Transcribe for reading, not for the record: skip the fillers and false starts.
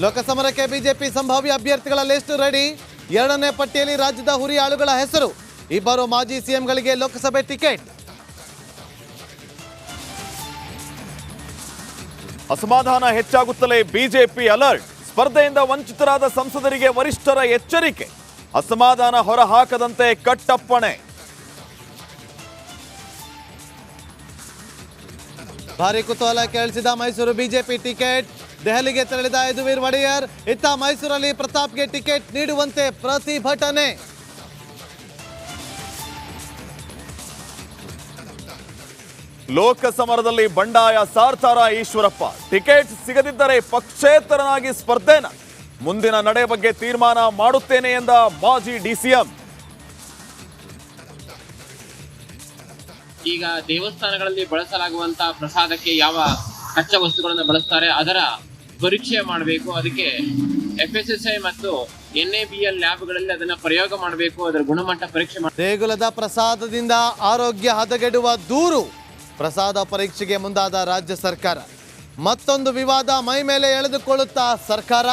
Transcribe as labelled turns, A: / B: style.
A: ಲೋಕಸಮರಕ್ಕೆ BJP ಸಂಭಾವ್ಯ ಅಭ್ಯರ್ಥಿಗಳ list ready. ಎರಡನೇ ಪಟ್ಟಿಯಲ್ಲಿ ರಾಜ್ಯದ ಹುರಿಯಾಳುಗಳ ಹೆಸರು. ಇಬ್ಬರು ಮಾಜಿ ಸಿಎಂಗಳಿಗೆ ಲೋಕಸಭೆ ಟಿಕೆಟ್.
B: ಅಸಮಾಧಾನ ಹೆಚ್ಚಾಗುತ್ತಲೇ ಬಿಜೆಪಿ ಅಲರ್ಟ್. ಸ್ಪರ್ಧೆಯಿಂದ ವಂಚಿತರಾದ ಸಂಸದರಿಗೆ ವರಿಷ್ಠರ ಎಚ್ಚರಿಕೆ. ಅಸಮಾಧಾನ ಹೊರಹಾಕದಂತೆ ಕಟ್ಟಪ್ಪಣೆ.
A: ಭಾರಿ ಕುತೂಹಲ ಕೇಳಿಸಿದ ಮೈಸೂರು ಬಿಜೆಪಿ ಟಿಕೆಟ್. ದೆಹಲಿಗೆ ತೆರಳಿದ ಯದುವೀರ್ ಒಡೆಯರ್. ಇತ್ತ ಮೈಸೂರಲ್ಲಿ ಪ್ರತಾಪ್ಗೆ ಟಿಕೆಟ್ ನೀಡುವಂತೆ ಪ್ರತಿಭಟನೆ.
B: ಲೋಕಸಮರದಲ್ಲಿ ಬಂಡಾಯ ಸಾರ್ತಾರ ಈಶ್ವರಪ್ಪ. ಟಿಕೆಟ್ ಸಿಗದಿದ್ದರೆ ಪಕ್ಷೇತರನಾಗಿ ಸ್ಪರ್ಧೆನ. ಮುಂದಿನ ನಡೆ ಬಗ್ಗೆ ತೀರ್ಮಾನ ಮಾಡುತ್ತೇನೆ ಎಂದ ಮಾಜಿ ಡಿಸಿಎಂ.
C: ಈಗ ದೇವಸ್ಥಾನಗಳಲ್ಲಿ ಬಳಸಲಾಗುವಂತಹ ಪ್ರಸಾದಕ್ಕೆ ಯಾವ ಕಚ್ಚಾ ವಸ್ತುಗಳನ್ನು ಬಳಸ್ತಾರೆ ಅದರ ಪರೀಕ್ಷೆ ಮಾಡಬೇಕು. ಅದಕ್ಕೆ FSSAI ಮತ್ತು NABL ಲ್ಯಾಬ್ಗಳಲ್ಲಿ ಅದನ್ನ ಪ್ರಯೋಗ ಮಾಡಬೇಕು. ಅದರ ಗುಣಮಟ್ಟ ಪರೀಕ್ಷೆ ಮಾಡಬೇಕು.
A: ದೇಗುಲದ ಪ್ರಸಾದದಿಂದ ಆರೋಗ್ಯ ಹದಗೆಡುವ ದೂರು. ಪ್ರಸಾದ ಪರೀಕ್ಷೆಗೆ ಮುಂದಾದ ರಾಜ್ಯ ಸರ್ಕಾರ. ಮತ್ತೊಂದು ವಿವಾದ ಮೈ ಮೇಲೆ ಎಳೆದುಕೊಳ್ಳುತ್ತಾ ಸರ್ಕಾರ.